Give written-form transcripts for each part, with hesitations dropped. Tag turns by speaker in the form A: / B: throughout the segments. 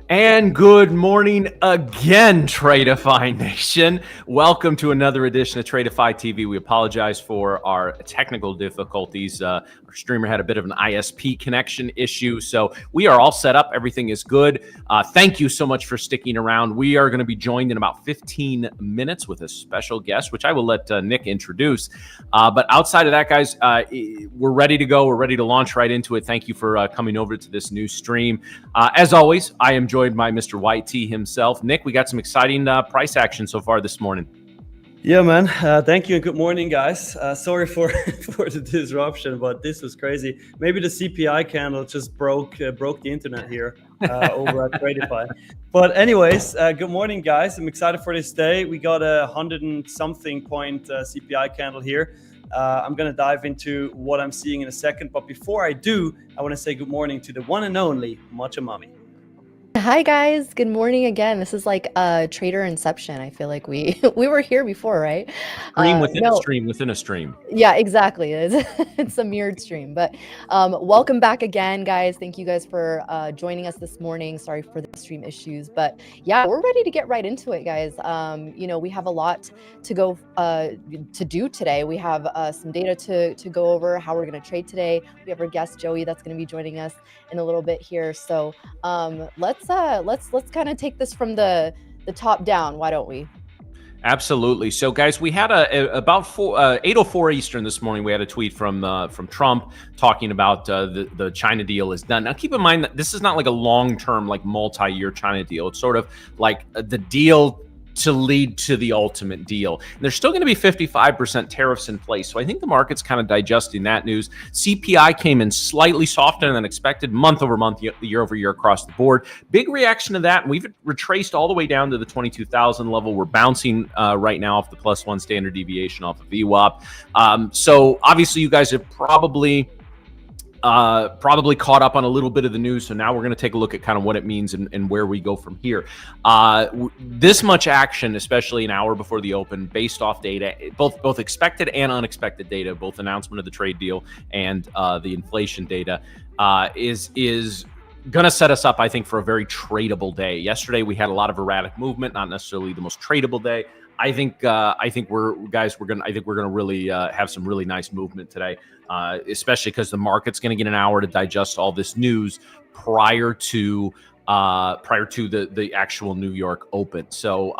A: And good morning again, Tradeify Nation. Welcome to another edition of Tradeify TV. We apologize for our technical difficulties. Our streamer had a bit of an ISP connection issue, so we are all set up. Everything is good. Thank you so much for sticking around. We are going to be joined in about 15 minutes with a special guest, which I will let Nick introduce. But outside of that, guys, we're ready to go. We're ready to launch right into it. Thank you for coming over to this new stream. As always, I am joined by Mr. YT himself. Nick, we got some exciting price action so far this morning.
B: Yeah, man. Thank you and good morning, guys. Sorry for the disruption, but this was crazy. Maybe the CPI candle just broke the internet here over at Tradeify. But anyways, good morning, guys. I'm excited for this day. We got a 100 and something point CPI candle here. I'm going to dive into what I'm seeing in a second. But before I do, I want to say good morning to the one and only Matcha Mommy.
C: Hi guys, good morning again. This is like a trader inception. I feel like we were here before, right?
A: Stream within a stream within a stream.
C: Yeah, exactly. It's a mirrored stream. But welcome back again, guys. Thank you guys for joining us this morning. Sorry for the stream issues, but yeah, we're ready to get right into it, guys. We have a lot to go to do today. We have some data to go over how we're going to trade today. We have our guest Joey that's going to be joining us in a little bit here. So let's kind of take this from the top down. Why don't we?
A: Absolutely. So, guys, we had about 8:04 Eastern this morning. We had a tweet from Trump talking about the China deal is done. Now, keep in mind that this is not like a long-term, like multi-year China deal. It's sort of like the deal to lead to the ultimate deal. And there's still going to be 55% tariffs in place. So I think the market's kind of digesting that news. CPI came in slightly softer than expected, month over month, year over year across the board. Big reaction to that. And we've retraced all the way down to the 22,000 level. We're bouncing right now off the +1 standard deviation off of VWAP. So obviously you guys have probably caught up on a little bit of the news. So now we're going to take a look at kind of what it means and where we go from here. This much action, especially an hour before the open, based off data, both expected and unexpected data, both announcement of the trade deal and the inflation data, is going to set us up, I think, for a very tradable day. Yesterday, we had a lot of erratic movement, not necessarily the most tradable day. I think we're gonna really have some really nice movement today, especially because the market's gonna get an hour to digest all this news prior to the actual New York Open. So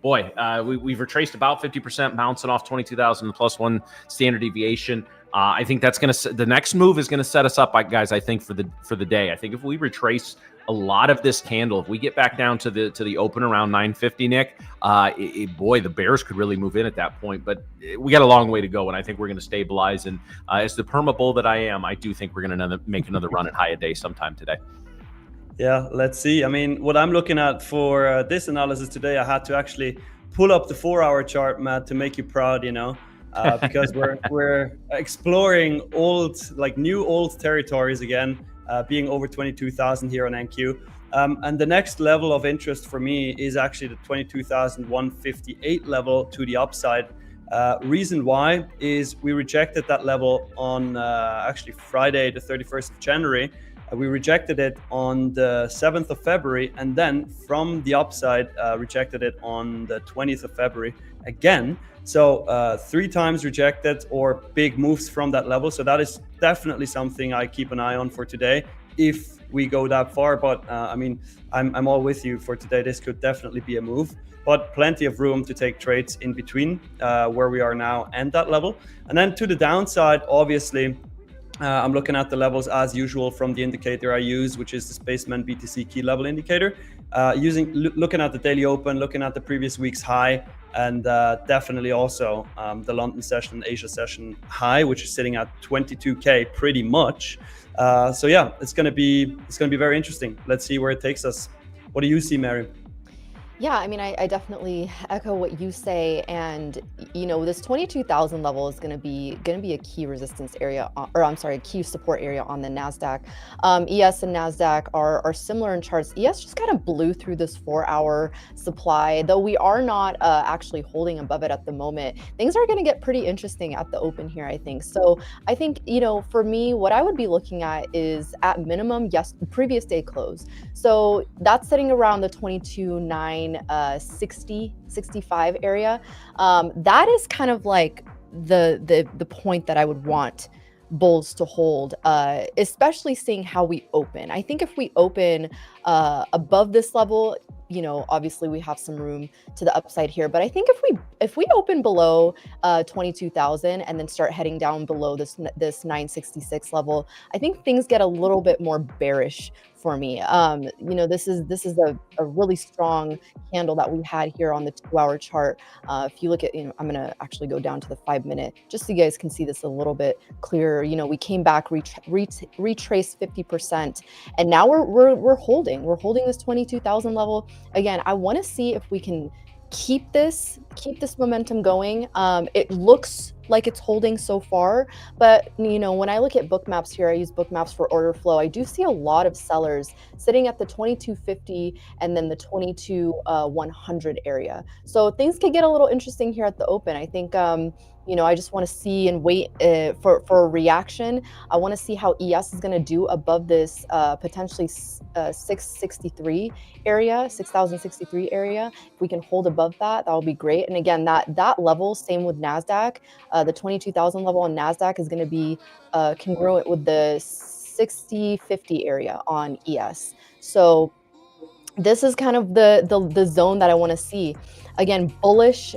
A: we've retraced about 50%, bouncing off 22,000 +1 standard deviation. I think that's the next move is gonna set us up, guys. I think for the day. I think if we retrace a lot of this candle, if we get back down to the open around 950, Nick, the bears could really move in at that point. But we got a long way to go, and I think we're going to stabilize. And as the perma bull that I am, I do think we're going to make another run at high a day sometime today.
B: Yeah, let's see. I mean, what I'm looking at for this analysis today, I had to actually pull up the 4-hour chart, Matt, to make you proud, because we're exploring new old territories again. Being over 22,000 here on NQ. And the next level of interest for me is actually the 22,158 level to the upside. Reason why is we rejected that level on actually Friday, the 31st of January. We rejected it on the 7th of February, and then from the upside, rejected it on the 20th of February again. So 3 times rejected or big moves from that level. So that is definitely something I keep an eye on for today if we go that far. But I'm all with you for today. This could definitely be a move, but plenty of room to take trades in between where we are now and that level. And then to the downside, obviously, I'm looking at the levels as usual from the indicator I use, which is the Spaceman BTC key level indicator. Looking at the daily open, looking at the previous week's high, and definitely also the London session, Asia session high, which is sitting at 22K pretty much. So yeah, it's gonna be very interesting. Let's see where it takes us. What do you see, Mary?
C: Yeah, I mean, I definitely echo what you say, and this 22,000 level is going to be a key resistance area, or I'm sorry, a key support area on the Nasdaq. ES and Nasdaq are similar in charts. ES just kind of blew through this 4-hour supply, though we are not actually holding above it at the moment. Things are going to get pretty interesting at the open here, I think. So I think for me, what I would be looking at is at minimum, yes, the previous day close. So that's sitting around the 22.9. 60 65 area. That is kind of like the point that I would want bulls to hold, especially seeing how we open. I think if we open above this level, obviously we have some room to the upside here. But I think if we open below 22,000 and then start heading down below this 966 level, I think things get a little bit more bearish for me. This is a really strong candle that we had here on the 2-hour chart. If you look at, I'm gonna actually go down to the 5-minute just so you guys can see this a little bit clearer. We came back, retraced 50%, and now we're holding this 22,000 level. Again, I want to see if we can keep this momentum going. It looks like it's holding so far, but when I look at book maps here, I use book maps for order flow. I do see a lot of sellers sitting at the 2250 and then the 22,100 area. So things could get a little interesting here at the open. I think I just want to see and wait for a reaction. I want to see how ES is going to do above this potentially 663 area, 6063 area. If we can hold above that, that will be great. And again, that level, same with Nasdaq, the 22,000 level on Nasdaq is going to be congruent with the 6050 area on ES. So this is kind of the zone that I want to see. Again, bullish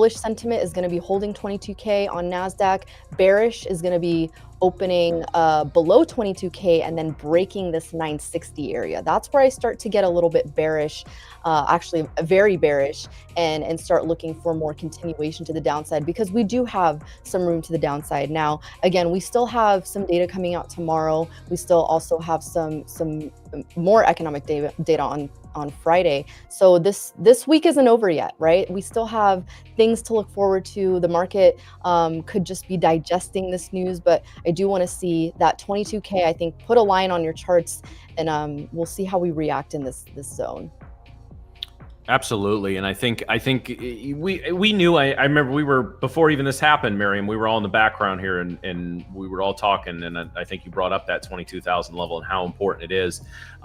C: sentiment is going to be holding 22K on Nasdaq. Bearish is going to be opening below 22K and then breaking this 960 area. That's where I start to get a little bit bearish, actually very bearish, and start looking for more continuation to the downside, because we do have some room to the downside. Now, again, we still have some data coming out tomorrow. We still also have some more economic data on Friday. So this week isn't over yet, right? We still have things to look forward to. The market could just be digesting this news, but I do want to see that 22K. I think put a line on your charts, and we'll see how we react in this zone.
A: Absolutely. And I think we knew, I remember we were, before even this happened, Miriam, we were all in the background here and we were all talking. And I think you brought up that 22,000 level and how important it is.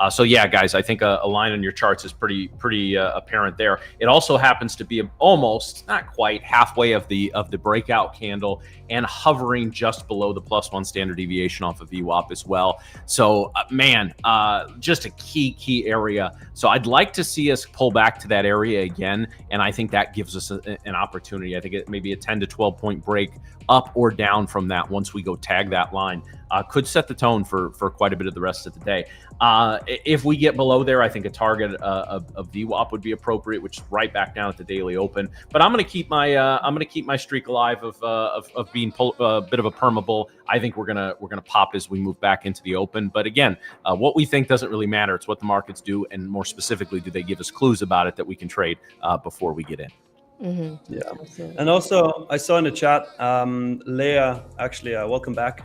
A: So yeah, guys, I think a line on your charts is pretty apparent there. It also happens to be almost, not quite, halfway of the breakout candle and hovering just below the +1 standard deviation off of VWAP as well. So man, just a key area. So I'd like to see us pull back to that area again, and I think that gives us an opportunity. I think it maybe a 10 to 12 point break up or down from that once we go tag that line could set the tone for quite a bit of the rest of the day. If we get below there, I think a target of VWAP would be appropriate, which is right back down at the daily open. But I'm going to keep my streak alive of being a bit of a perma bull. I think we're gonna pop as we move back into the open. But again, what we think doesn't really matter. It's what the markets do, and more specifically, do they give us clues about it that we can trade before we get in.
C: Mm-hmm.
B: Yeah, absolutely. And also I saw in the chat, Leah, actually, welcome back.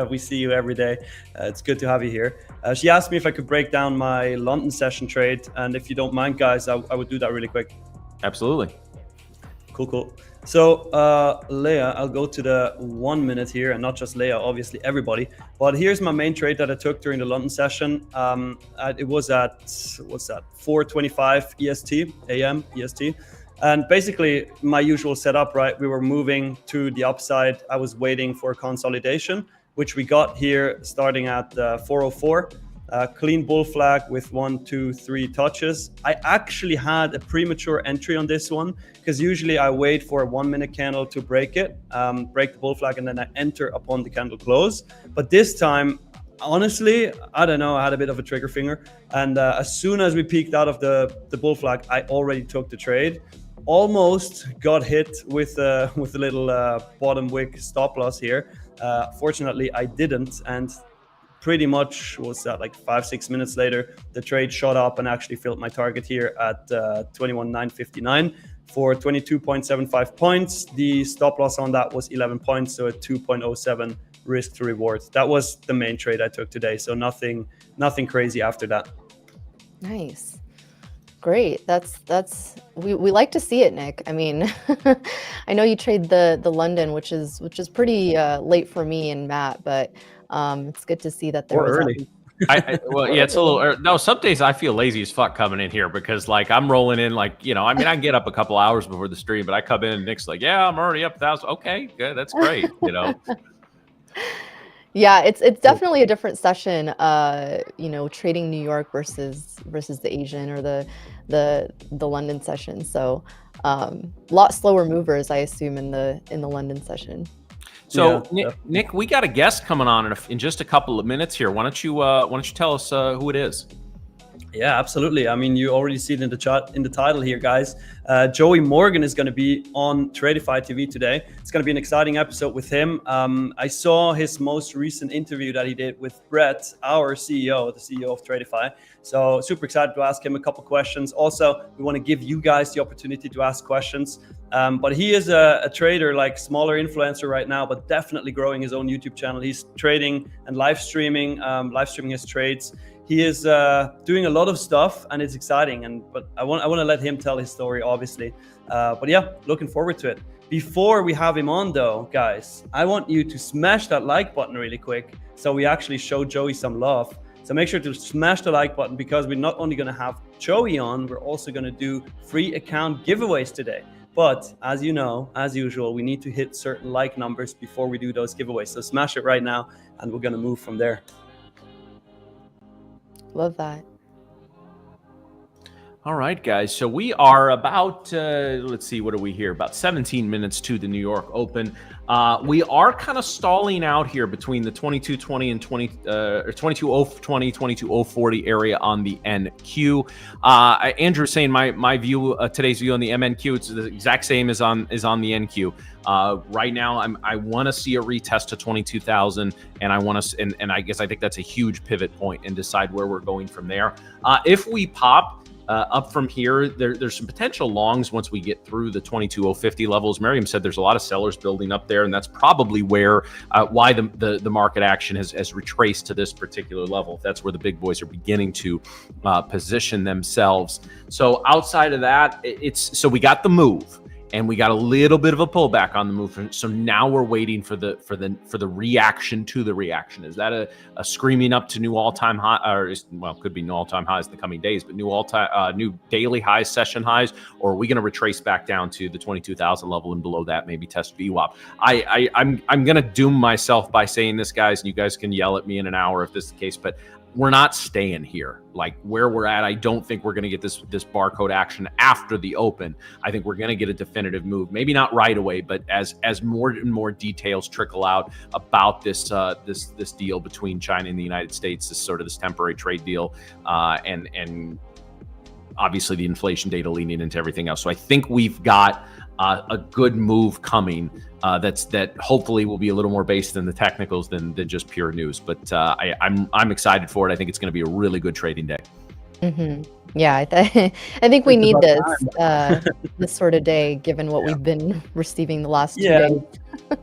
B: We see you every day. It's good to have you here. She asked me if I could break down my London session trade, and if you don't mind, guys, I would do that really quick.
A: Absolutely.
B: Cool. So Leah, I'll go to the 1 minute here, and not just Leah, obviously everybody. But here's my main trade that I took during the London session. It was at, what's that, 4:25 EST, AM EST. And basically my usual setup, right? We were moving to the upside. I was waiting for consolidation, which we got here starting at 404. Clean bull flag with 1, 2, 3 touches. I actually had a premature entry on this one, because usually I wait for a 1 minute candle to break it, break the bull flag, and then I enter upon the candle close. But this time, honestly, I don't know, I had a bit of a trigger finger. And as soon as we peaked out of the bull flag, I already took the trade. Almost got hit with a little bottom wick stop loss here. Fortunately, I didn't. And pretty much, what was that, like 5-6 minutes later, the trade shot up and actually filled my target here at 21,959 for 22.75 points. The stop loss on that was 11 points, so a 2.07 risk to reward. That was the main trade I took today, so nothing crazy after that.
C: Nice. Great. That's we like to see it, Nick. I mean, I know you trade the London, which is pretty late for me and Matt, but it's good to see that there was
B: early.
A: Well, yeah, it's a little. No, some days I feel lazy as fuck coming in here because, like, I'm rolling in, like, you know, I mean, I get up a couple hours before the stream, but I come in and Nick's like, yeah, I'm already up 1,000. Okay, good, that's great, you know.
C: Yeah, it's definitely a different session, you know, trading New York versus the Asian or the London session. So a lot slower movers, I assume, in the London session.
A: So Nick, we got a guest coming on in just a couple of minutes here. Why don't you tell us who it is?
B: Yeah, absolutely. I mean, you already see it in the chat, in the title here, guys. Joey Morgan is going to be on Tradeify TV today. It's going to be an exciting episode with him. I saw his most recent interview that he did with Brett, our CEO, the CEO of Tradeify. So super excited to ask him a couple questions. Also, we want to give you guys the opportunity to ask questions. But he is a trader, like smaller influencer right now, but definitely growing his own YouTube channel. He's trading and live streaming his trades. He is doing a lot of stuff, and it's exciting. But I want to let him tell his story, obviously. But yeah, looking forward to it. Before we have him on, though, guys, I want you to smash that like button really quick, so we actually show Joey some love. So make sure to smash the like button, because we're not only going to have Joey on, we're also going to do free account giveaways today. But as you know, as usual, we need to hit certain like numbers before we do those giveaways. So smash it right now, and we're going to move from there.
C: Love that.
A: All right, guys. So we are about, let's see, what are we here? About 17 minutes to the New York Open. We are kind of stalling out here between the 2220 and 22020, 22040 area on the NQ. Andrew saying my view, today's view on the MNQ, it's the exact same as on the NQ. Right now, I want to see a retest to 22,000, and I think that's a huge pivot point, and decide where we're going from there. If we pop up from here, there's some potential longs once we get through the 22,050 levels. Miriam said there's a lot of sellers building up there, and that's probably where why the market action has retraced to this particular level. That's where the big boys are beginning to position themselves. So outside of that, so we got the move, and we got a little bit of a pullback on the move. So now we're waiting for the reaction to the reaction. Is that a screaming up to new all-time high, or well, could be new all-time highs in the coming days, but new daily highs, session highs, or are we going to retrace back down to the 22,000 level and below that, maybe test VWAP? I'm going to doom myself by saying this, guys, and you guys can yell at me in an hour if this is the case, but we're not staying here. Like where we're at, I don't think we're going to get this barcode action after the open. I think we're going to get a definitive move, maybe not right away, but as more and more details trickle out about this deal between China and the United States, this temporary trade deal, and obviously the inflation data leaning into everything else. So I think we've got a good move coming that hopefully will be a little more based in the technicals than just pure news. But I'm excited for it. I think it's going to be a really good trading day.
C: Mm-hmm. Yeah, I think we need this sort of day, given what we've been receiving the last 2 days.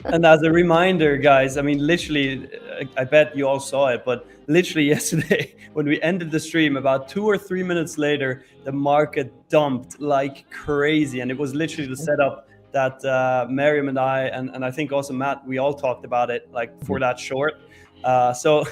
B: And as a reminder, guys, I mean, literally, I bet you all saw it, but literally yesterday when we ended the stream, about 2 or 3 minutes later, the market dumped like crazy. And it was literally the setup that Miriam and I, and I think also Matt, we all talked about it, like for that short. So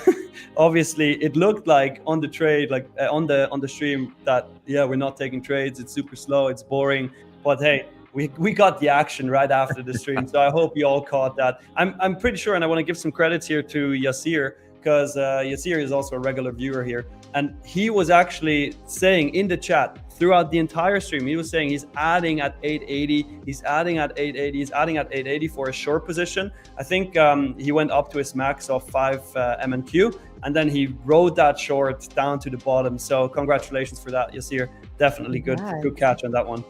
B: obviously it looked like on the trade, like on the stream, that we're not taking trades, it's super slow, it's boring, but hey, we got the action right after the stream. So I hope you all caught that. I'm pretty sure, and I want to give some credits here to Yasir, because Yasir is also a regular viewer here, and he was actually saying in the chat throughout the entire stream, he was saying he's adding at 880, he's adding at 880, he's adding at 880 for a short position. I think he went up to his max of 5 MNQ, and then he rode that short down to the bottom. So congratulations for that, Yasir. Definitely good catch on that one.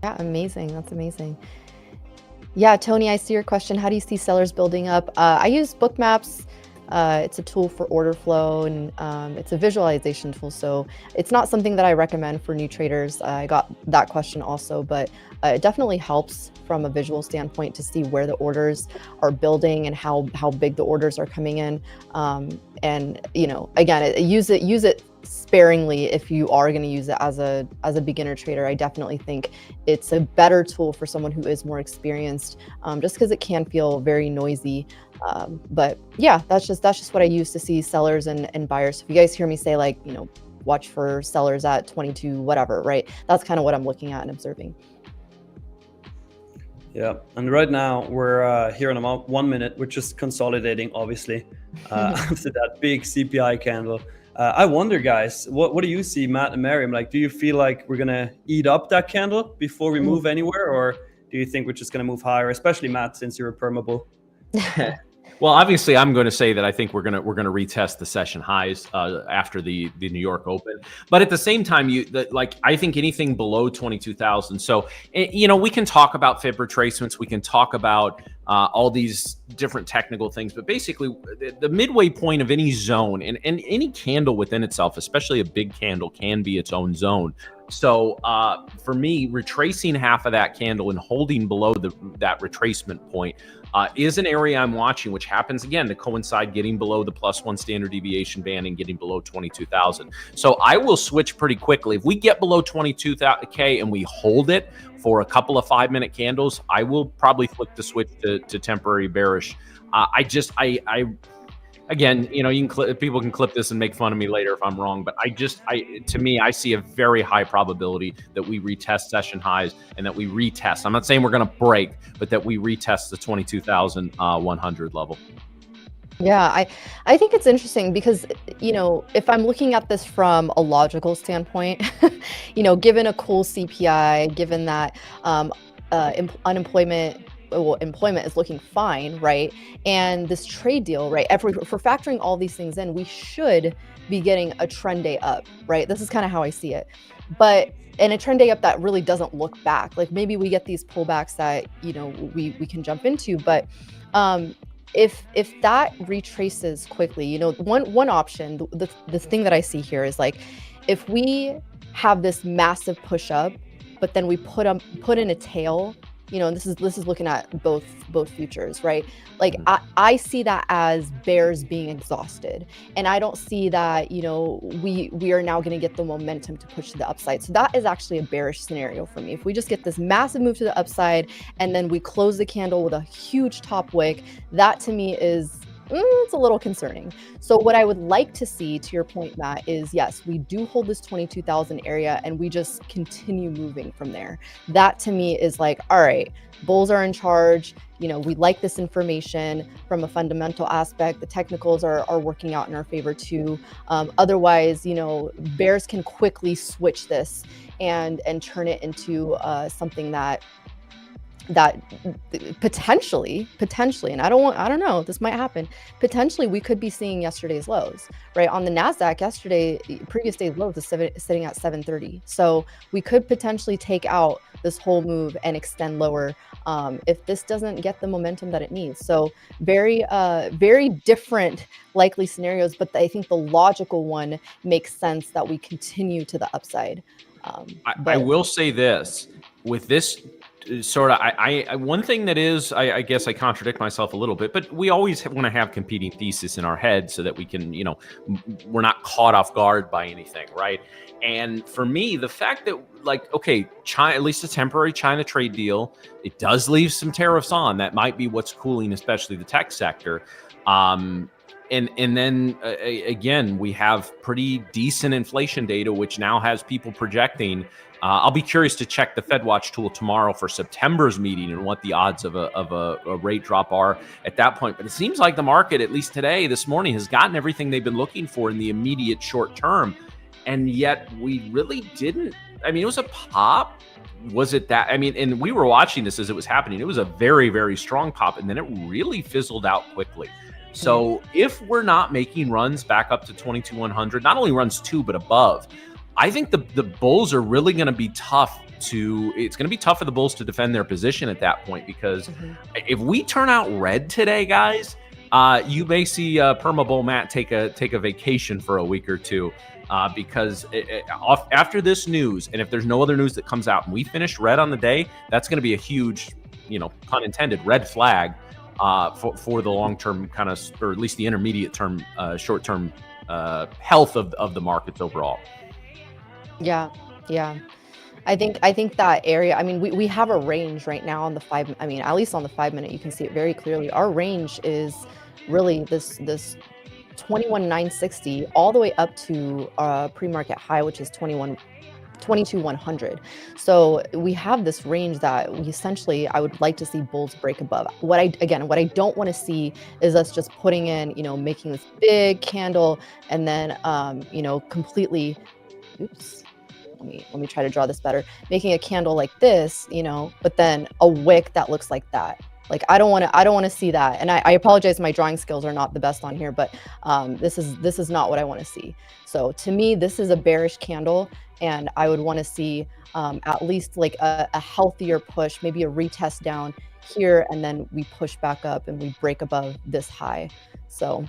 C: Yeah, amazing. That's amazing. Yeah, Tony, I see your question. How do you see sellers building up? I use book maps. It's a tool for order flow, and it's a visualization tool. So it's not something that I recommend for new traders. I got that question also, but it definitely helps from a visual standpoint to see where the orders are building and how big the orders are coming in. And again, use it sparingly if you are going to use it as a beginner trader. I definitely think it's a better tool for someone who is more experienced, just because it can feel very noisy. But yeah, that's just what I use to see sellers and buyers. So if you guys hear me say like, watch for sellers at 22, whatever, right? That's kind of what I'm looking at and observing.
B: Yeah, and right now we're here in about 1 minute. We're just consolidating, obviously, after that big CPI candle. I wonder, guys, what do you see, Matt and Miriam? Like, do you feel like we're gonna eat up that candle before we move anywhere, or do you think we're just gonna move higher? Especially Matt, since you're a perma bull.
A: Well, obviously, I'm going to say that I think we're going to retest the session highs after the New York Open. But at the same time, I think anything below 22,000. So we can talk about fib retracements. We can talk about all these different technical things. But basically, the midway point of any zone and any candle within itself, especially a big candle, can be its own zone. So for me, retracing half of that candle and holding below that retracement point is an area I'm watching, which happens again to coincide getting below the +1 standard deviation band and getting below 22,000. So I will switch pretty quickly. If we get below 22K and we hold it for a couple of 5-minute candles, I will probably flick the switch to temporary bearish. Again, you can people can clip this and make fun of me later if I'm wrong, but to me, I see a very high probability that we retest session highs and that we retest. I'm not saying we're going to break, but that we retest the 22,100 level.
C: Yeah, I think it's interesting because, if I'm looking at this from a logical standpoint, given a cool CPI, given that employment is looking fine, right? And this trade deal, right? If we're factoring all these things in, we should be getting a trend day up, right? This is kind of how I see it. But and a trend day up that really doesn't look back. Like maybe we get these pullbacks that, we can jump into, but if that retraces quickly, one option, the thing that I see here is like, if we have this massive push up, but then we put in a tail, and this is looking at both futures, right? Like I see that as bears being exhausted, and I don't see that we are now going to get the momentum to push to the upside. So that is actually a bearish scenario for me. If we just get this massive move to the upside and then we close the candle with a huge top wick, that to me is it's a little concerning. So what I would like to see, to your point, Matt, is yes, we do hold this 22,000 area and we just continue moving from there. That to me is like, all right, bulls are in charge. We like this information from a fundamental aspect. The technicals are working out in our favor too. Otherwise, bears can quickly switch this and turn it into something that potentially, and I don't know, this might happen. Potentially, we could be seeing yesterday's lows, right? On the NASDAQ previous day's lows is sitting at 730. So we could potentially take out this whole move and extend lower if this doesn't get the momentum that it needs. So very different likely scenarios, but I think the logical one makes sense that we continue to the upside.
A: I will say this, with this sort of, one thing that is, I guess I contradict myself a little bit, but we always want to have competing thesis in our head so that we can, we're not caught off guard by anything, right? And for me, the fact that okay, China, at least a temporary China trade deal, it does leave some tariffs on. That might be what's cooling, especially the tech sector. And then again, we have pretty decent inflation data, which now has people projecting. I'll be curious to check the FedWatch tool tomorrow for September's meeting and what the odds of a rate drop are at that point. But it seems like the market, at least today, this morning, has gotten everything they've been looking for in the immediate short term. And yet we really didn't. I mean, it was a pop. Was it that? I mean, and we were watching this as it was happening. It was a very, very strong pop, and then it really fizzled out quickly. So if we're not making runs back up to 22,100, not only runs two, but above, I think the bulls are really going to be tough it's going to be tough for the bulls to defend their position at that point, because if we turn out red today, guys, you may see Permabull Matt take a vacation for a week or two. Because after this news, and if there's no other news that comes out, and we finish red on the day, that's going to be a huge, pun intended, red flag for the long-term kind of, or at least the intermediate term, short-term health of the markets overall.
C: Yeah. I think that area, I mean, we have a range right now on the at least on the 5 minute, you can see it very clearly. Our range is really this 21,960 all the way up to pre-market high, which is 22,100. So we have this range that I would like to see bulls break above. What I don't want to see is us just putting in, making this big candle and then, completely, oops. Let me try to draw this better. Making a candle like this, but then a wick that looks like that. Like I don't want to see that. And I apologize, my drawing skills are not the best on here, but this is not what I want to see. So to me, this is a bearish candle, and I would want to see at least like a healthier push, maybe a retest down here, and then we push back up and we break above this high. So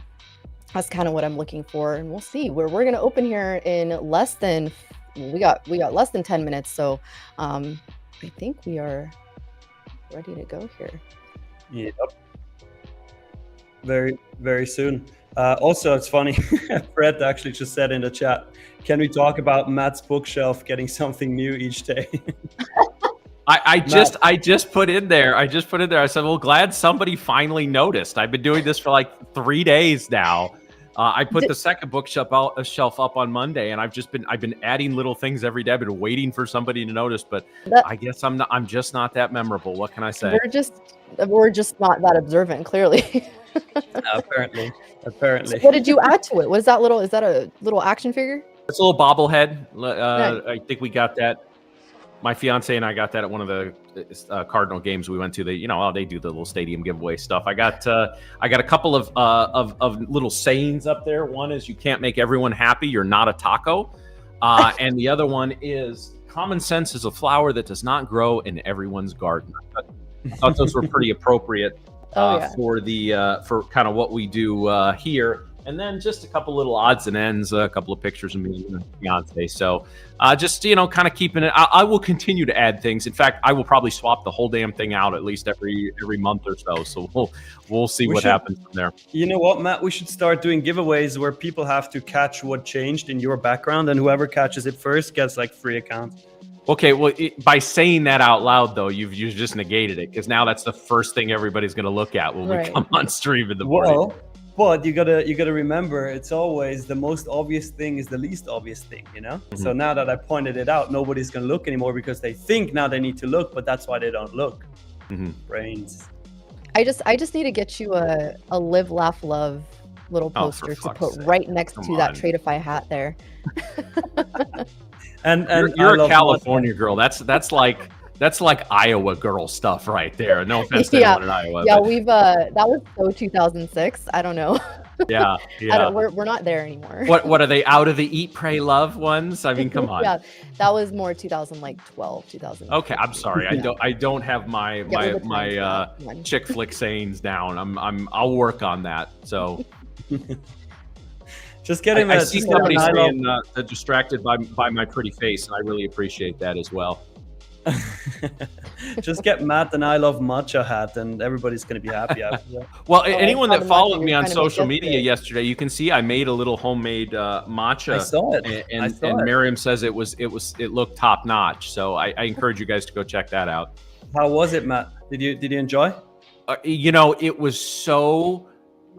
C: that's kind of what I'm looking for, and we'll see. We're going to open here in less than we got less than 10 minutes. So I think we are ready to go here.
B: Yep. Very, very soon. Also, it's funny. Fred actually just said in the chat, can we talk about Matt's bookshelf getting something new each day?
A: I just put in there. I said, well, glad somebody finally noticed. I've been doing this for like 3 days now. I put the second bookshelf up on Monday, and I've been adding little things every day. I've been waiting for somebody to notice, but I guess I'm just not that memorable. What can I say?
C: We're just not that observant, clearly.
B: Apparently.
C: So what did you add to it? What is that little? Is that a little action figure?
A: It's a little bobblehead.
C: Nice.
A: I think we got that. My fiance and I got that at one of the Cardinal games we went to. They do the little stadium giveaway stuff. I got a couple of little sayings up there. One is, you can't make everyone happy. You're not a taco. And the other one is, common sense is a flower that does not grow in everyone's garden. I thought those were pretty appropriate for kind of what we do here. And then just a couple little odds and ends, a couple of pictures of me and my fiance. So just, kind of keeping it. I will continue to add things. In fact, I will probably swap the whole damn thing out at least every month or so. So we'll see what happens from there.
B: You know what, Matt? We should start doing giveaways where people have to catch what changed in your background, and whoever catches it first gets like free account.
A: Okay, well, by saying that out loud, though, you've just negated it, because now that's the first thing everybody's going to look at when we come on stream in the morning.
B: Well, but you gotta remember, it's always the most obvious thing is the least obvious thing, Mm-hmm. So now that I pointed it out, nobody's gonna look anymore because they think now they need to look, but that's why they don't look. Mm-hmm. Brains.
C: I just need to get you a live, laugh, love little poster to put right next to that Tradeify hat there.
A: and you're a California girl. That's like Iowa girl stuff right there. No offense to anyone in Iowa.
C: Yeah, that was so 2006. I don't know.
A: Yeah.
C: We're not there anymore.
A: What are they, out of the Eat, Pray, Love ones? I mean, come on.
C: Yeah, that was more 2012, 2000.
A: Okay, I'm sorry. I don't have my chick flick sayings down. I'll work on that. So.
B: Just getting
A: I see somebody saying distracted by my pretty face, and I really appreciate that as well.
B: Just get Matt and I love matcha hat, and everybody's going to be happy after that.
A: Well, anyone that followed me on social media yesterday, you can see I made a little homemade matcha.
B: I saw it.
A: And Miriam says it looked top notch. So I encourage you guys to go check that out.
B: How was it, Matt? Did you enjoy?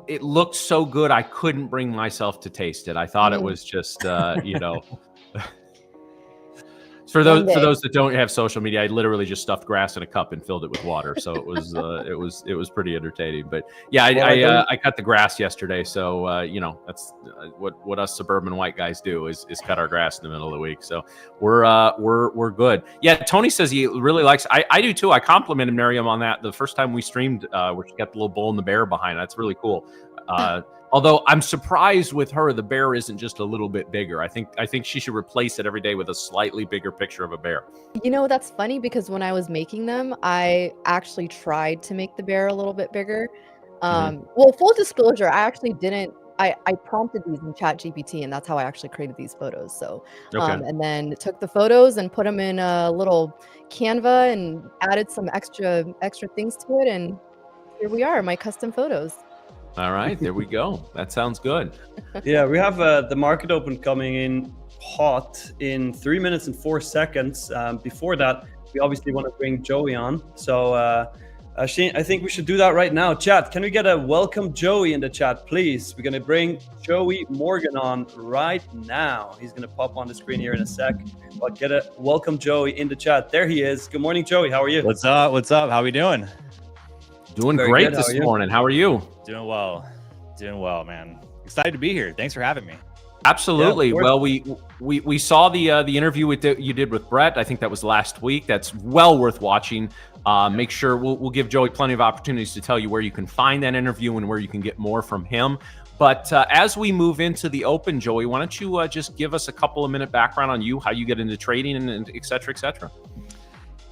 A: It looked so good, I couldn't bring myself to taste it. I thought it was just For those that don't have social media, I literally just stuffed grass in a cup and filled it with water. So it was pretty entertaining. But yeah, I cut the grass yesterday. So that's what us suburban white guys do is cut our grass in the middle of the week. So we're good. Yeah, Tony says he really likes. I do too. I complimented Miriam on that the first time we streamed, where she got the little bull and the bear behind. That's really cool. Although I'm surprised with her, the bear isn't just a little bit bigger. I think she should replace it every day with a slightly bigger picture of a bear.
C: That's funny, because when I was making them, I actually tried to make the bear a little bit bigger. Well, full disclosure, I actually didn't. I prompted these in Chat GPT, and that's how I actually created these photos. So,
A: Okay.
C: and then took the photos and put them in a little Canva and added some extra things to it, and here we are, my custom photos.
A: All right, there we go. That sounds good.
B: Yeah, we have the market open coming in hot in 3 minutes and 4 seconds. Before that, we obviously want to bring Joey on. So Shane, I think we should do that right now. Chat, can we get a welcome Joey in the chat, please? We're going to bring Joey Morgan on right now. He's going to pop on the screen here in a sec. But get a welcome Joey in the chat. There he is. Good morning, Joey. How are you?
D: What's up? What's up? How we doing?
A: Doing
B: Very
A: great
B: good. How
A: this
B: are you?
A: morning. How are you?
D: Doing well. Doing well, man. Excited to be here. Thanks for having me.
A: Absolutely.
B: Yeah, of
A: Well, we saw the interview you did with Brett. I think that was last week. That's well worth watching. Make sure we'll give Joey plenty of opportunities to tell you where you can find that interview and where you can get more from him. But as we move into the open, Joey, why don't you just give us a couple of minute background on you, how you get into trading, and et cetera, et cetera.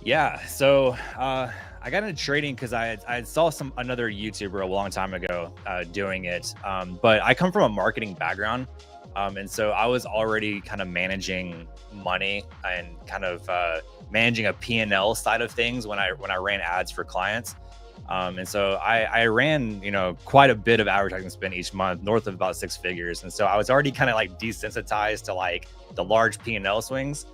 D: Yeah. So I got into trading because I saw another YouTuber a long time ago doing it. But I come from a marketing background. And so I was already kind of managing money and kind of managing a P&L side of things when I ran ads for clients. And so I ran, quite a bit of advertising spend each month, north of about 6 figures. And so I was already kind of like desensitized to like the large P&L swings.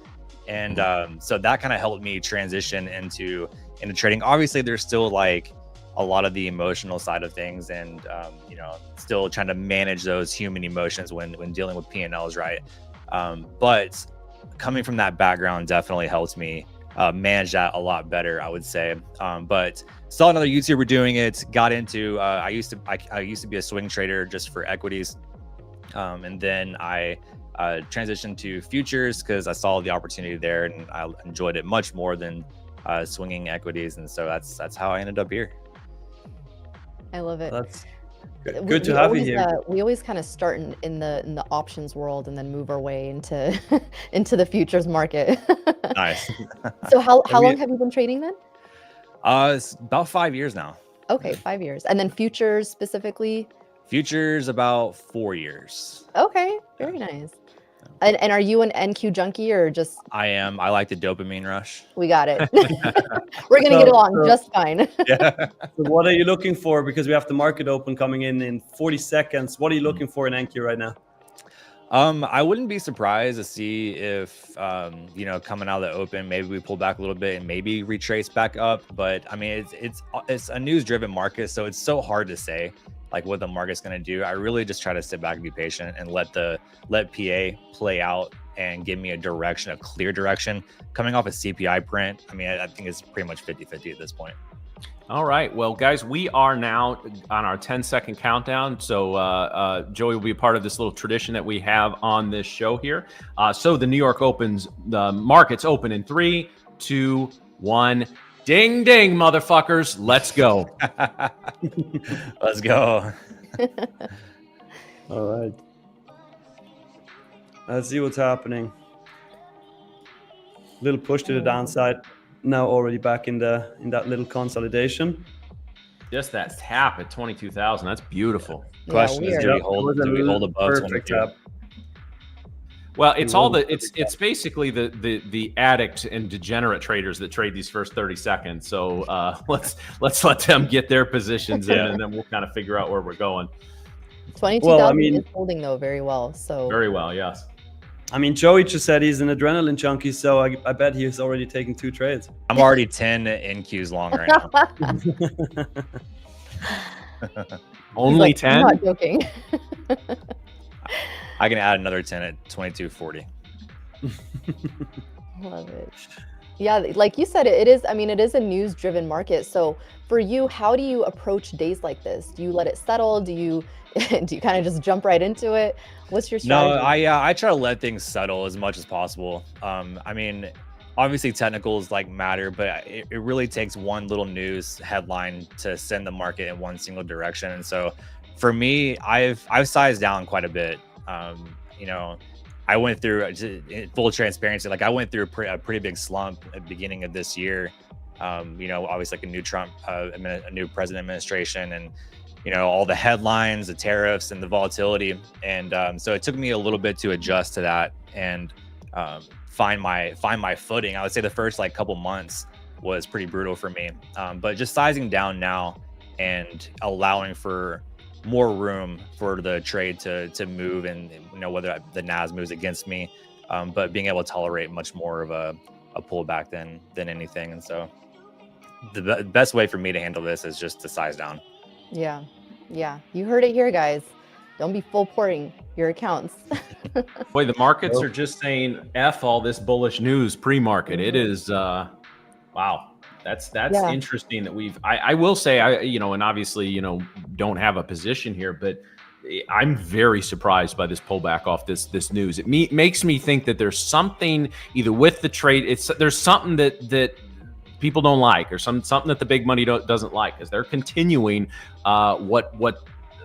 D: And so that kind of helped me transition into trading. Obviously, there's still like a lot of the emotional side of things, and still trying to manage those human emotions when dealing with P&Ls, right? But coming from that background definitely helps me manage that a lot better, I would say. But saw another YouTuber doing it, got into I used to be a swing trader just for equities, and then I transitioned to futures because I saw the opportunity there, and I enjoyed it much more than swinging equities, and so that's how I ended up here.
C: I love it.
B: That's good to have you here.
C: We always kind of start in the options world and then move our way into into the futures market.
D: Nice.
C: So how long have you been trading then?
D: It's about 5 years now.
C: Okay, 5 years. And then futures specifically?
D: Futures about 4 years.
C: Okay, very nice. And are you an NQ junkie or just?
D: I am. I like the dopamine rush.
C: We got it. We're gonna get along just fine.
D: Yeah.
B: So what are you looking for? Because we have the market open coming in 40 seconds. What are you looking for in NQ right now?
D: I wouldn't be surprised to see if coming out of the open, maybe we pull back a little bit and maybe retrace back up. But I mean, it's a news driven market, so it's so hard to say like what the market's going to do. I really just try to sit back and be patient and let PA play out and give me a clear direction. Coming off a CPI print, I mean, I think it's pretty much 50-50 at this point.
A: All right. Well, guys, we are now on our 10-second countdown. So Joey will be a part of this little tradition that we have on this show here. So the New York the markets open in 3, 2, 1. Ding, ding, motherfuckers. Let's go.
D: Let's go.
B: All right. Let's see what's happening. Little push to the downside. Now already back in that little consolidation.
A: Just that tap at 22,000. That's beautiful.
D: Question is, do we hold above 22?
A: Well, it's basically the addict and degenerate traders that trade these first 30 seconds. So let's let them get their positions in, and then we'll kind of figure out where we're going.
C: 22,000 is holding though very well. So
A: very well, yes.
B: I mean, Joey just said he's an adrenaline junkie, so I bet he's already taking 2 trades.
D: I'm already 10 NQs long right now.
A: Only 10?
C: I'm not joking.
D: I can add another 10 at 22.40.
C: Love it. Yeah, like you said, it is a news-driven market. So for you, how do you approach days like this? Do you let it settle? Do you kind of just jump right into it? What's your strategy?
D: No, I try to let things settle as much as possible. I mean, obviously technicals like matter, but it really takes one little news headline to send the market in one single direction. And so for me, I've sized down quite a bit. I went through, full transparency, like I went through a pretty big slump at the beginning of this year. Obviously like a new Trump, a new president administration, and all the headlines, the tariffs, and the volatility. And so it took me a little bit to adjust to that and find my footing. I would say the first like couple months was pretty brutal for me, but just sizing down now and allowing for more room for the trade to move, and whether the NAS moves against me, but being able to tolerate much more of a pullback than anything. And so the best way for me to handle this is just to size down.
C: Yeah, you heard it here, guys. Don't be full porting your accounts.
A: Boy, the markets are just saying F all this bullish news pre-market. It is wow. That's interesting that I will say, and obviously, don't have a position here, but I'm very surprised by this pullback off this news. It makes me think that there's something either with the trade. There's something that people don't like, or something that the big money doesn't like, as they're continuing what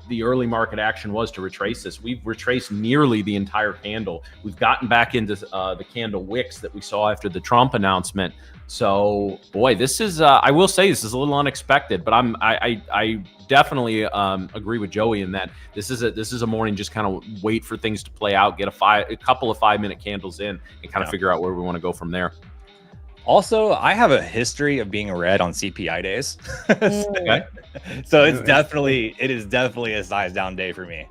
A: the early market action was to retrace this. We've retraced nearly the entire candle. We've gotten back into the candle wicks that we saw after the Trump announcement. So, boy, this is I will say this is a little unexpected, but I definitely agree with Joey in that this is a morning just kind of wait for things to play out, get a couple of 5-minute candles in, and kind of figure out where we want to go from there.
D: Also, I have a history of being red on CPI days.
A: Okay.
D: So it is definitely a size down day for me.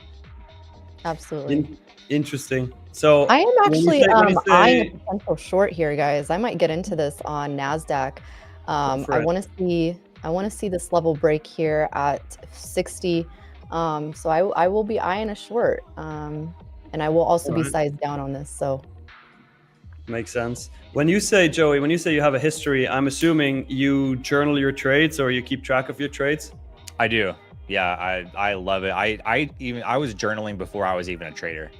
C: Absolutely.
B: Interesting. So
C: I am actually eyeing a potential short here, guys. I might get into this on NASDAQ. I want to see this level break here at 60. So I will be eyeing a short. And I will also be sized down on this. So
B: makes sense. When you say, Joey, you have a history, I'm assuming you journal your trades or you keep track of your trades?
D: I do. Yeah, I love it. I was journaling before I was even a trader.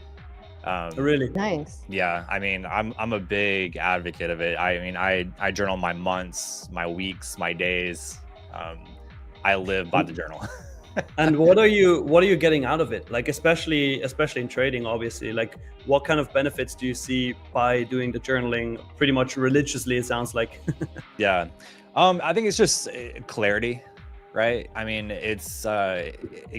B: Really?
C: Nice.
D: Yeah, I mean, I'm a big advocate of it. I mean, I journal my months, my weeks, my days. I live by the journal.
B: And what are you getting out of it? Like, especially in trading, obviously, like what kind of benefits do you see by doing the journaling pretty much religiously, it sounds like?
D: Yeah. I think it's just clarity, right? I mean, it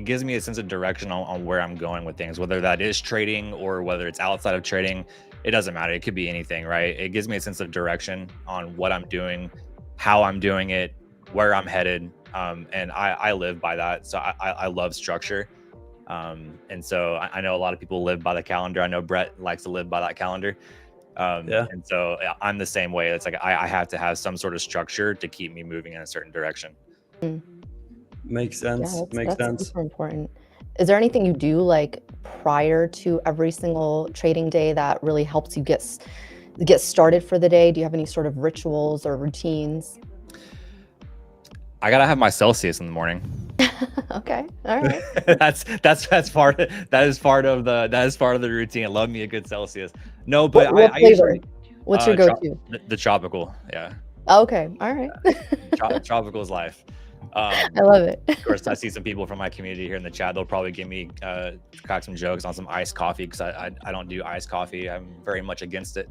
D: gives me a sense of direction on where I'm going with things, whether that is trading or whether it's outside of trading. It doesn't matter. It could be anything, right? It gives me a sense of direction on what I'm doing, how I'm doing it, where I'm headed. And I live by that. So I love structure. And so I know a lot of people live by the calendar. I know Brett likes to live by that calendar. And so I'm the same way. It's like I have to have some sort of structure to keep me moving in a certain direction.
B: Makes sense.
C: Yeah, that's super important. Is there anything you do like prior to every single trading day that really helps you get started for the day? Do you have any sort of rituals or routines?
D: I gotta have my Celsius in the morning.
C: Okay, all right.
D: That is part of the routine. I love me a good Celsius. No, but
C: what flavor? What's your go-to?
D: The tropical, yeah.
C: Okay, all right.
D: Tropical is life.
C: I love it.
D: Of course, I see some people from my community here in the chat. They'll probably give me crack some jokes on some iced coffee because I don't do iced coffee. I'm very much against it.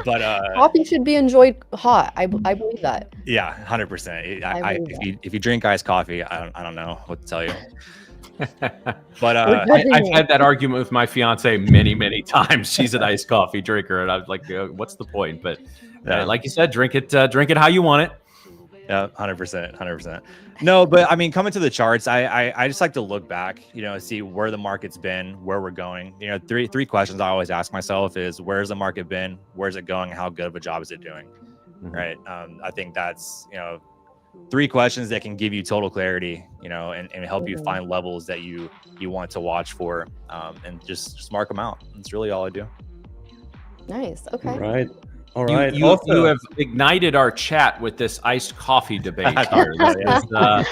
D: But
C: coffee should be enjoyed hot. I believe that.
D: Yeah, 100%. If you drink iced coffee, I don't know what to tell you. But
A: I've had that argument with my fiance many times. She's an iced coffee drinker, and I was like, "What's the point?" But like you said, drink it how you want it.
D: Yeah, 100%. No, but I mean, coming to the charts, I just like to look back, see where the market's been, where we're going. Three questions I always ask myself is, where's the market been, where's it going, and how good of a job is it doing? Right. I think that's, 3 questions that can give you total clarity, and help you find levels that you want to watch for, and just mark them out. That's really all I do.
C: Nice. Okay.
B: Right. All right.
A: You have ignited our chat with this iced coffee debate here. All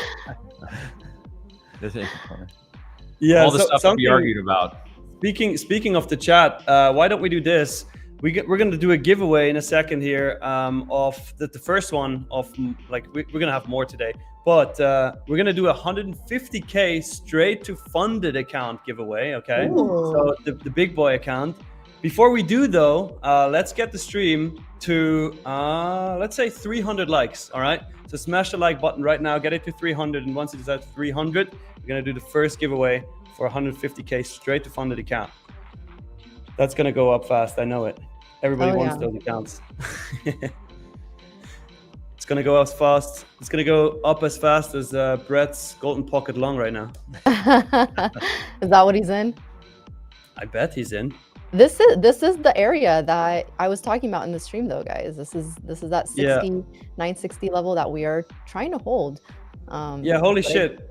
A: the stuff to be argued about.
B: Speaking of the chat, why don't we do this? We're going to do a giveaway in a second here of the first one of like we're going to have more today, but we're going to do a 150K straight to funded account giveaway. Okay. Ooh. So the big boy account. Before we do though, let's get the stream to let's say 300 likes. All right, so smash the like button right now, get it to 300, and once it is at 300, we're gonna do the first giveaway for 150k straight to funded account. That's gonna go up fast, I know it. Everybody wants those accounts. It's gonna go as fast. It's gonna go up as fast as Brett's golden pocket long right now.
C: Is that what he's in?
B: I bet he's in.
C: This is the area that I was talking about in the stream, though, guys. This is that 960 level that we are trying to hold.
B: Yeah, holy shit.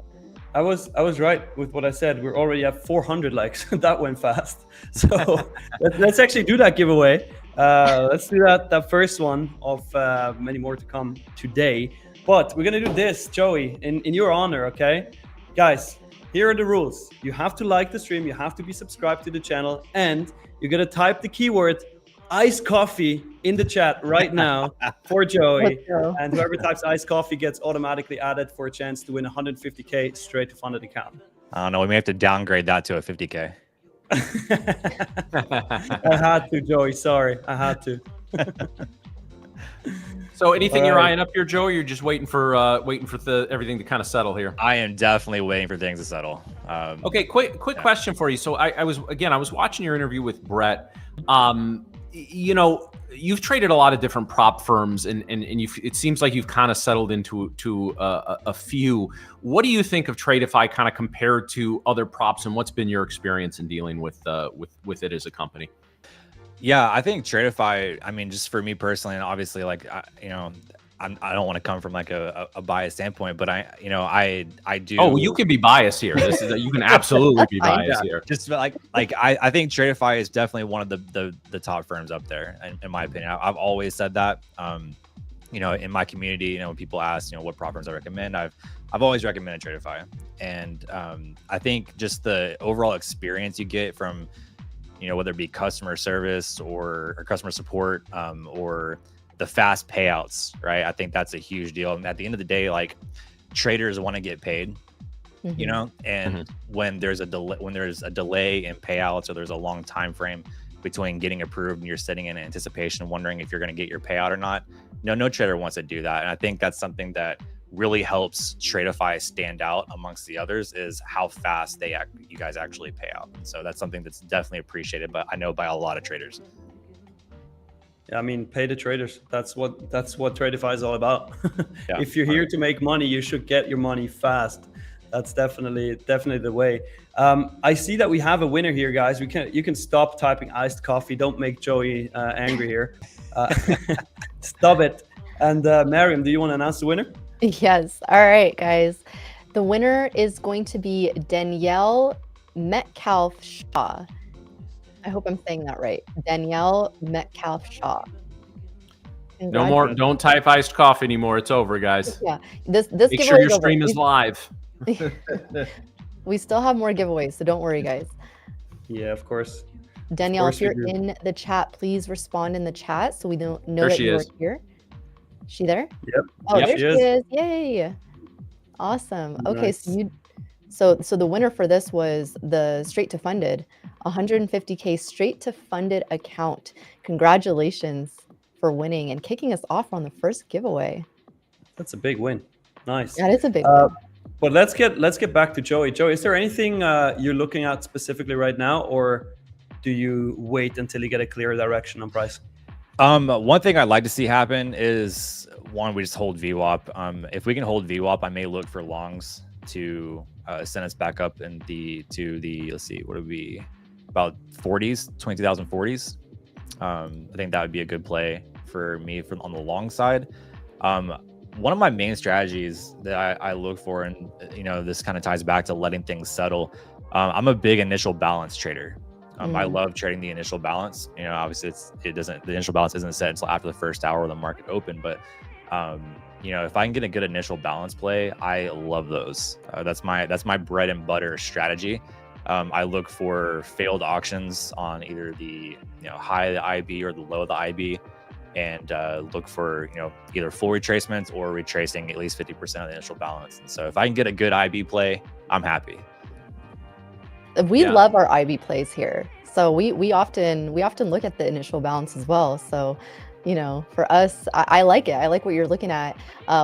B: I was right with what I said. We're already at 400 likes. That went fast. So let's actually do that giveaway. Let's do that first one of many more to come today. But we're gonna do this, Joey, in your honor, okay? Guys, here are the rules. You have to like the stream, you have to be subscribed to the channel, and you're gonna type the keyword iced coffee in the chat right now for Joey. And whoever types iced coffee gets automatically added for a chance to win 150k straight to funded account.
D: I don't know. We may have to downgrade that to a 50k.
B: I had to, Joey. Sorry, I had to.
A: So, anything you're eyeing up here, Joe? Or you're just waiting for everything to kind of settle here.
D: I am definitely waiting for things to settle.
A: Okay, quick question for you. So, I was watching your interview with Brett. You know, you've traded a lot of different prop firms, and it seems like you've kind of settled into a few. What do you think of Tradeify kind of compared to other props, and what's been your experience in dealing with it as a company?
D: Yeah, I think Tradeify, I mean, just for me personally, and obviously, like, I don't want to come from like a biased standpoint, but I do. Oh,
A: you can be biased here. You can absolutely be biased here.
D: Just like I think Tradeify is definitely one of the top firms up there, in my opinion. I've always said that. In my community, when people ask, what prop firms I recommend, I've always recommended Tradeify, and I think just the overall experience you get from, whether it be customer service or customer support, or the fast payouts, right? I think that's a huge deal. And at the end of the day, like, traders want to get paid, and when there's a delay in payouts, or there's a long time frame between getting approved and you're sitting in anticipation, wondering if you're going to get your payout or not, no trader wants to do that. And I think that's something that really helps Tradeify stand out amongst the others, is how fast you guys actually pay out. And so that's something that's definitely appreciated, but I know by a lot of traders.
B: Yeah, I mean, pay the traders. That's what Tradeify is all about.
D: Yeah,
B: if you're here to make money, you should get your money fast. That's definitely the way. I see that we have a winner here, guys. You can stop typing iced coffee. Don't make Joey angry here. Stop it. And Mariam, do you want to announce the winner?
C: Yes. All right, guys. The winner is going to be Danielle Metcalf Shaw. I hope I'm saying that right. Danielle Metcalf Shaw.
A: No more. Don't type iced coffee anymore. It's over, guys.
C: Yeah. This
A: Make sure your stream is live.
C: We still have more giveaways, so don't worry, guys.
B: Yeah, of course.
C: Danielle, if you're in the chat, please respond in the chat so we don't know that you're here. She there?
B: Yep.
C: Oh, there she is. Yay. Awesome. Okay,
B: Nice.
C: so the winner for this was the straight to funded, 150k straight to funded account. Congratulations for winning and kicking us off on the first giveaway.
B: That's a big win. Nice.
C: That is a big win.
B: But let's get back to Joey. Joey, is there anything you're looking at specifically right now, or do you wait until you get a clear direction on price?
D: One thing I'd like to see happen is, we just hold VWAP. If we can hold VWAP, I may look for longs to send us back up to the let's see, what would be about 40s, 22,000 40s. I think that would be a good play for me on the long side. One of my main strategies that I look for, and this kind of ties back to letting things settle. I'm a big initial balance trader. I love trading the initial balance. Obviously the initial balance isn't set until after the first hour of the market open, but if I can get a good initial balance play, I love those. That's my bread and butter strategy. I look for failed auctions on either the high of the IB or the low of the IB, and look for either full retracements or retracing at least 50% of the initial balance. And so if I can get a good IB play, I'm happy.
C: We
A: Yeah.
C: love our IB plays here. So we often look at the initial balance as well. So, you know, for us, I like it. I like what you're looking at.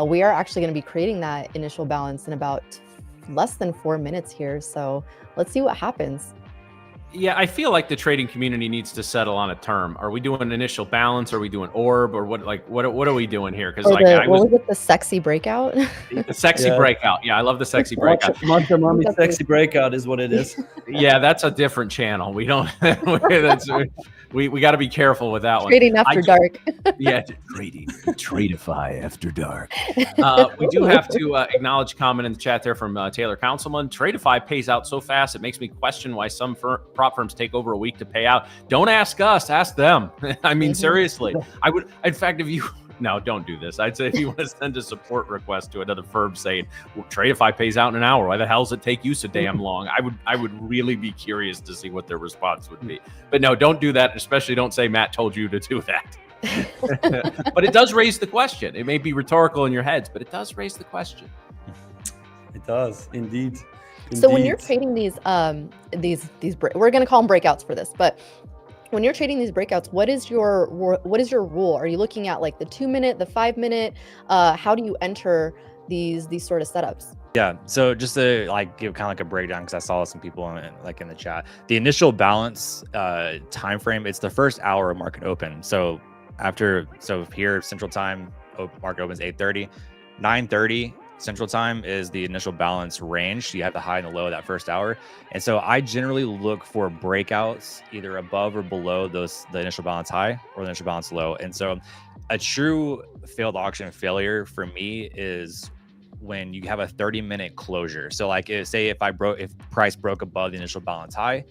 C: We are actually going to be creating that initial balance in about less than 4 minutes here. So let's see what happens.
A: Yeah, I feel like the trading community needs to settle on a term. Are we doing initial balance? Are we doing orb? Or what? Like, what are we doing here? Because
C: Or
A: like I
C: what
A: was
C: was it, the sexy breakout?
A: the sexy
B: Yeah.
A: breakout. Yeah, I love the sexy breakout.
B: Matcha Mommy
C: That's
B: sexy breakout is what it is.
A: Yeah, that's a different channel. We don't. We got to be careful with that one.
C: Trading after dark.
A: Yeah, Tradeify after dark. We do have to acknowledge a comment in the chat there from Taylor Councilman. Tradeify pays out so fast, it makes me question why some prop firms take over a week to pay out. Don't ask us, ask them. I mean, seriously. I would, in fact, if you, no, don't do this. I'd say if you want to send a support request to another firm saying, well, Tradeify pays out in an hour, why the hell does it take you so damn long? I would really be curious to see what their response would be. But no, don't do that. Especially don't say Matt told you to do that. But it does raise the question. It may be rhetorical in your heads, but it does raise the question.
B: It does indeed.
C: So when you're trading these we're going to call them breakouts for this, but when you're trading these breakouts, what is your rule? Are you looking at like the 2 minute, the 5 minute? How do you enter these sort of setups?
D: Yeah, so just to like give kind of like a breakdown, because I saw some people in the chat. The initial balance time frame, it's the first hour of market open. So here Central Time, market opens 8:30, 9:30 Central Time is the initial balance range. You have the high and the low that first hour, and so I generally look for breakouts either above or below the initial balance high or the initial balance low. And so a true failed auction failure for me is when you have a 30-minute closure. So like say if price broke above the initial balance high,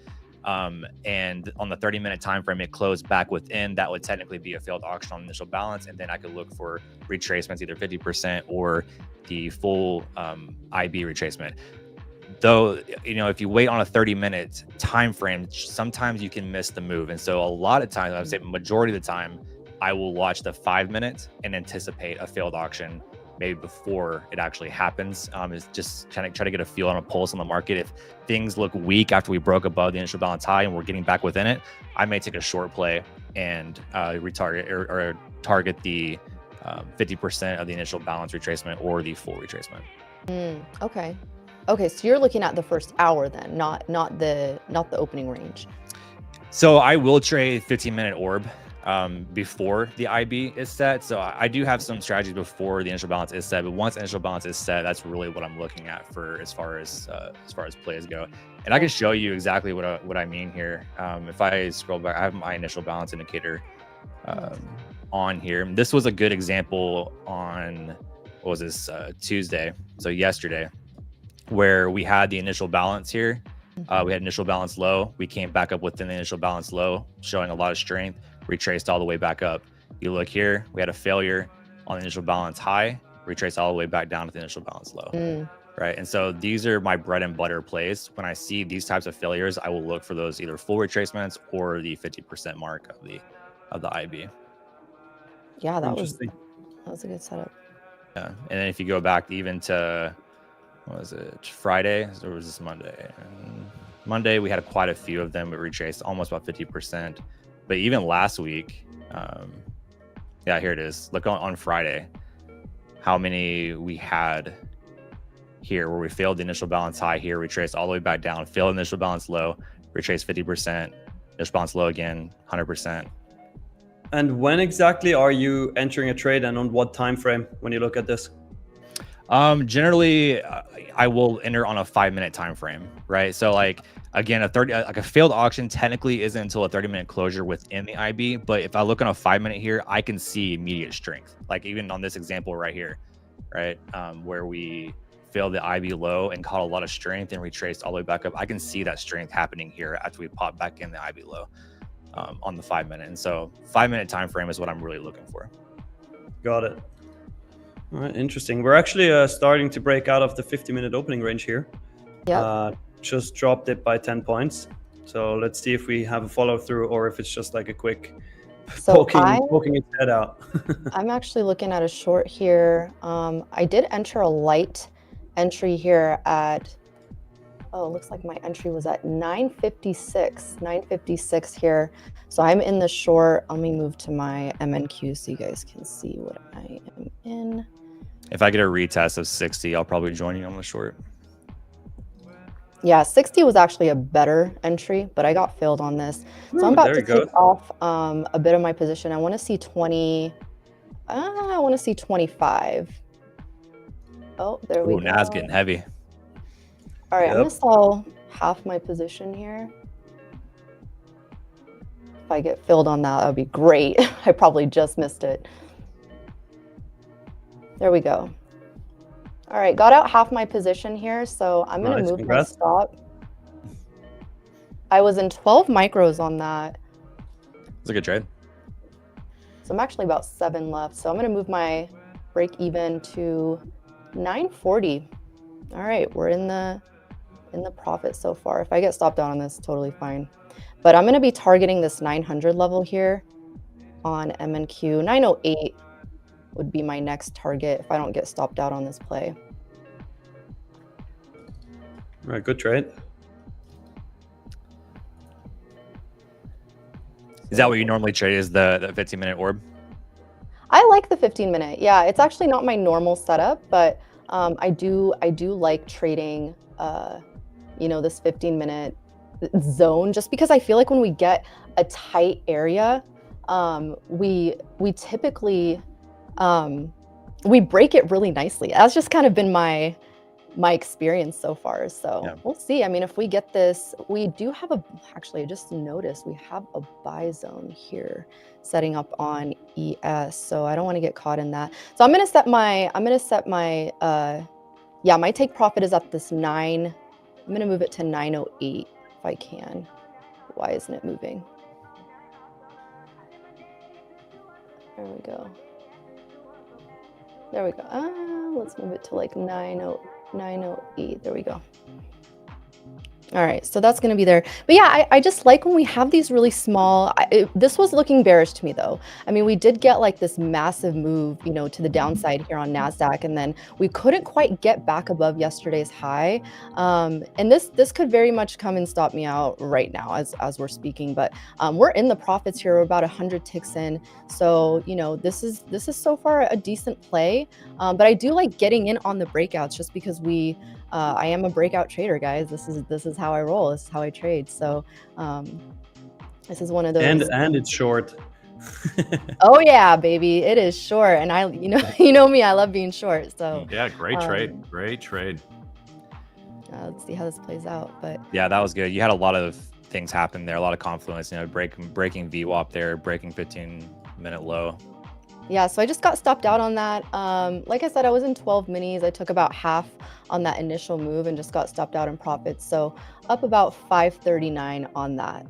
D: and on the 30-minute time frame it closed back within, that would technically be a failed auction on initial balance, and then I could look for retracements, either 50% or the full IB retracement. Though, you know, if you wait on a 30-minute time frame, sometimes you can miss the move. And so a lot of times, I would say majority of the time, I will watch the 5 minutes and anticipate a failed auction maybe before it actually happens. Is just try to get a feel on a pulse on the market. If things look weak after we broke above the initial balance high and we're getting back within it, I may take a short play and retarget or target the 50% of the initial balance retracement or the full retracement.
C: Okay, so you're looking at the first hour then, not the opening range.
D: So I will trade 15-minute orb before the IB is set. So I do have some strategies before the initial balance is set, but once initial balance is set, that's really what I'm looking at for as far as plays go. And I can show you exactly what I mean here. If I scroll back, I have my initial balance indicator on here. This was a good example on, what was this, Tuesday, so yesterday, where we had the initial balance here. We had initial balance low. We came back up within the initial balance low, showing a lot of strength, retraced all the way back up. You look here, we had a failure on the initial balance high, retraced all the way back down to the initial balance low. Right. And so these are my bread and butter plays. When I see these types of failures, I will look for those either full retracements or the 50% mark of the IB.
C: Yeah, that was a good setup.
D: Yeah. And then if you go back even to, what was it, Friday, or was this Monday? Monday, we had quite a few of them, but retraced almost about 50%. But even last week, yeah, here it is. Look on Friday, how many we had here where we failed the initial balance high here, retraced all the way back down, failed initial balance low, retraced 50%, initial balance low again, 100%.
B: And when exactly are you entering a trade, and on what time frame when you look at this?
D: Generally, I will enter on a 5-minute time frame, right? So like, again, a failed auction technically isn't until a 30-minute closure within the IB. But if I look on a 5-minute here, I can see immediate strength. Like even on this example right here, right? Where we failed the IB low and caught a lot of strength and retraced all the way back up. I can see that strength happening here after we pop back in the IB low on the 5-minute. And so 5-minute time frame is what I'm really looking for.
B: Got it. All right, interesting. We're actually starting to break out of the 50-minute opening range here.
C: Yeah.
B: Just dropped it by 10 points. So let's see if we have a follow through or if it's just like a quick poking its head out.
C: I'm actually looking at a short here. I did enter a light entry here at Oh, it looks like my entry was at 956 here. So I'm in the short. Let me move to my MNQ so you guys can see what I am in.
D: If I get a retest of 60, I'll probably join you on the short.
C: Yeah, 60 was actually a better entry, but I got failed on this. So I'm about to take off a bit of my position. I want to see 20. I want to see 25. Oh, there we go.
D: Now's getting heavy.
C: All right, I'm going to sell half my position here. If I get filled on that, that would be great. I probably just missed it. There we go. All right, got out half my position here, so I'm going to move my stop. I was in 12 micros on that.
D: It's a good trade.
C: So I'm actually about 7 left. So I'm going to move my break even to 940. All right, we're in the profit so far. If I get stopped out on this, totally fine. But I'm going to be targeting this 900 level here on MNQ. 908 would be my next target if I don't get stopped out on this play.
B: All right, good trade.
C: So
D: Is that what you normally trade, is the 15-minute orb?
C: I like the 15-minute. Yeah, it's actually not my normal setup, but I do like trading, you know, this 15-minute zone, just because I feel like when we get a tight area, we typically we break it really nicely. That's just kind of been my experience so far. So
D: Yeah.
C: we'll see. I mean, if we get this, we do have actually, I just noticed we have a buy zone here setting up on ES. So I don't want to get caught in that. So I'm going to set my, yeah, my take profit is at this 9. I'm going to move it to 908 if I can. Why isn't it moving? There we go. There we go. Let's move it to like 908. There we go. All right, so that's going to be there. But yeah, I just like when we have these really small, this was looking bearish to me though. I mean, we did get like this massive move, you know, to the downside here on NASDAQ, and then we couldn't quite get back above yesterday's high. And this could very much come and stop me out right now as we're speaking, but we're in the profits here. We're about 100 ticks in. So, you know, this is so far a decent play. But I do like getting in on the breakouts just because I am a breakout trader, guys. This is how I roll. This is how I trade. So this is one of those.
B: And it's short.
C: Oh yeah, baby, it is short. And you know me, I love being short. So
A: yeah, great trade. Great trade.
C: Let's see how this plays out. But
D: yeah, that was good. You had a lot of things happen there, a lot of confluence. You know, breaking VWAP there, breaking 15-minute low.
C: Yeah, so I just got stopped out on that. Like I said, I was in 12 minis. I took about half on that initial move and just got stopped out in profits. So up about 539 on that.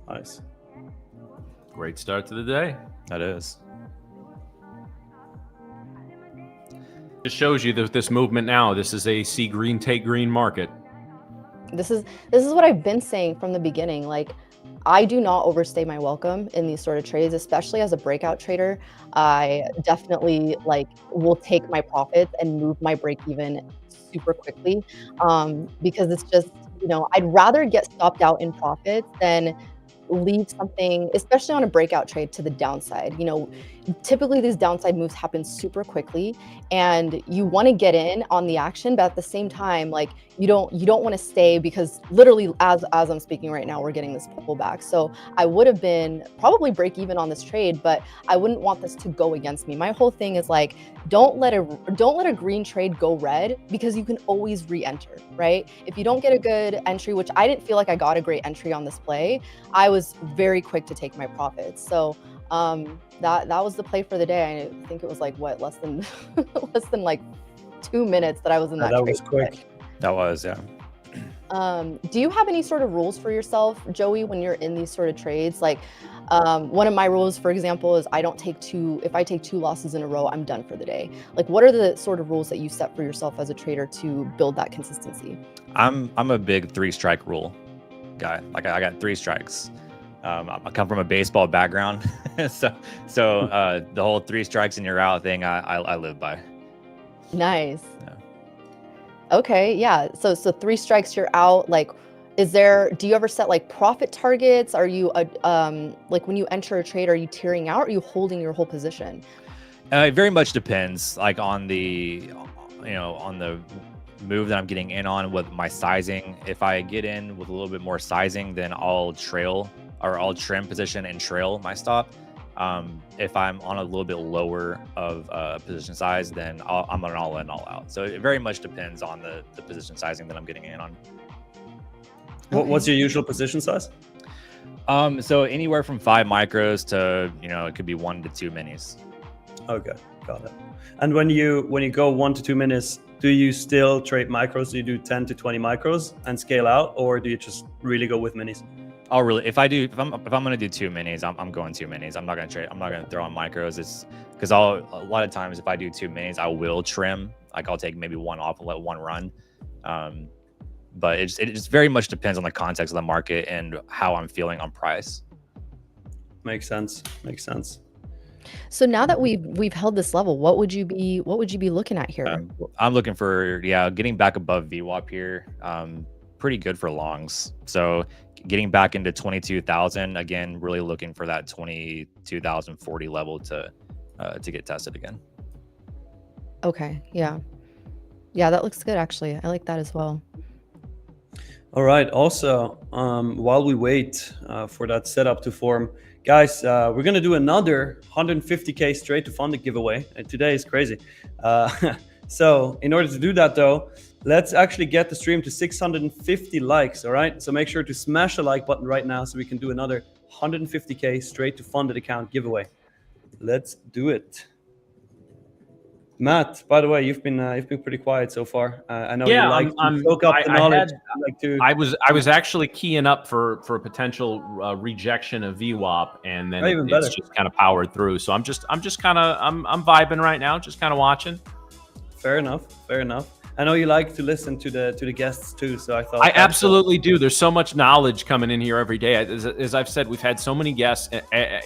B: Nice.
A: Great start to the day.
D: That is.
A: Just shows you that this movement now, this is a see green, take green market.
C: This is what I've been saying from the beginning. Like, I do not overstay my welcome in these sort of trades, especially as a breakout trader. I definitely will take my profits and move my break even super quickly because it's just, you know, I'd rather get stopped out in profits than leave something, especially on a breakout trade, to the downside. You know, typically these downside moves happen super quickly and you want to get in on the action, but at the same time, like, you don't want to stay, because literally as I'm speaking right now, we're getting this pullback. So I would have been probably break even on this trade, but I wouldn't want this to go against me. My whole thing is like, don't let a green trade go red, because you can always re-enter, right? If you don't get a good entry, which I didn't feel like I got a great entry on this play, I was very quick to take my profits. So that was the play for the day. I think it was like less than like 2 minutes that I was in that trade.
B: That was quick.
D: That was, yeah.
C: Do you have any sort of rules for yourself, Joey, when you're in these sort of trades? Like, one of my rules, for example, is if I take 2 losses in a row, I'm done for the day. Like, what are the sort of rules that you set for yourself as a trader to build that consistency? I'm
D: a big 3-strike rule guy. Like, I got 3 strikes. I come from a baseball background, so the whole 3 strikes and you're out thing, I live by.
C: Nice.
D: Yeah.
C: Okay, yeah. So 3 strikes, you're out. Like, do you ever set like profit targets? Are you like when you enter a trade, are you tearing out? Or are you holding your whole position?
D: It very much depends, like on the, on the move that I'm getting in on with my sizing. If I get in with a little bit more sizing, then I'll trim position and trail my stop. If I'm on a little bit lower of position size, then I'm an all in, all out. So it very much depends on the position sizing that I'm getting in on.
B: What's your usual position size?
D: So anywhere from 5 micros to, it could be 1 to 2 minis.
B: Okay, got it. And when you go 1 to 2 minutes, do you still trade micros? Do you do 10 to 20 micros and scale out, or do you just really go with minis?
D: If I'm gonna do 2 minis, I'm going 2 minis. I'm not gonna trade. I'm not gonna throw on micros. It's because a lot of times if I do 2 minis, I will trim. Like I'll take maybe 1 off and let 1 run. But it just very much depends on the context of the market and how I'm feeling on price.
B: Makes sense. Makes sense.
C: So now that we've held this level, what would you be looking at here?
D: I'm looking for getting back above VWAP here. Pretty good for longs. So getting back into 22,000 again. Really looking for that 22,040 level to get tested again.
C: Okay. Yeah, that looks good actually. I like that as well.
B: All right. Also, while we wait for that setup to form, guys, we're going to do another 150K straight to funded giveaway. And today is crazy. So in order to do that, though, let's actually get the stream to 650 likes. All right. So make sure to smash the like button right now so we can do another 150K straight to funded account giveaway. Let's do it. Matt, by the way, you've been pretty quiet so far. I know you like to soak up the knowledge.
A: I was actually keying up for a potential rejection of VWAP, and then it's just kind of powered through. So I'm vibing right now, just kind of watching.
B: Fair enough. I know you like to listen to the guests too, so I thought
A: I absolutely do. There's so much knowledge coming in here every day. As I've said, we've had so many guests.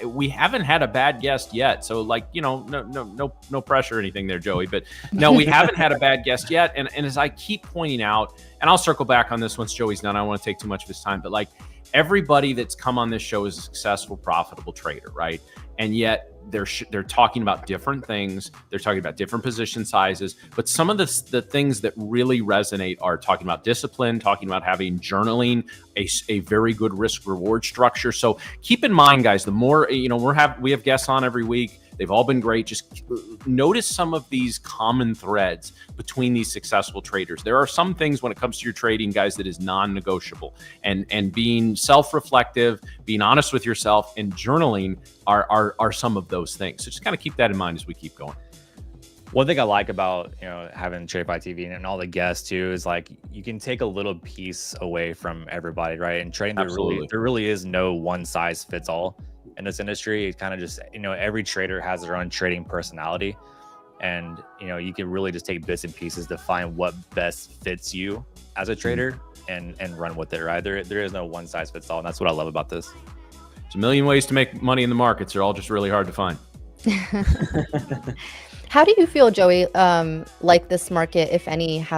A: We haven't had a bad guest yet, so no pressure or anything there, Joey. But no, we haven't had a bad guest yet. And as I keep pointing out, and I'll circle back on this once Joey's done. I don't want to take too much of his time, but like everybody that's come on this show is a successful, profitable trader, right? And yet they're talking about different things. They're talking about different position sizes. But some of the things that really resonate are talking about discipline, talking about having journaling, a very good risk reward structure. So keep in mind, guys, the more, we have guests on every week. They've all been great. Just notice some of these common threads between these successful traders. There are some things when it comes to your trading, guys, that is non-negotiable. And being self-reflective, being honest with yourself, and journaling are some of those things. So just kind of keep that in mind as we keep going.
D: One thing I like about having Tradeify TV and all the guests too is like you can take a little piece away from everybody, right? And trading, there really is no one size fits all in this industry. It kind of just every trader has their own trading personality, and you can really just take bits and pieces to find what best fits you as a trader and run with it, right? There is no one size fits all, and that's what I love about this.
A: There's a million ways to make money in the markets. They're all just really hard to find.
C: How do you feel, Joey, like this market, if any, has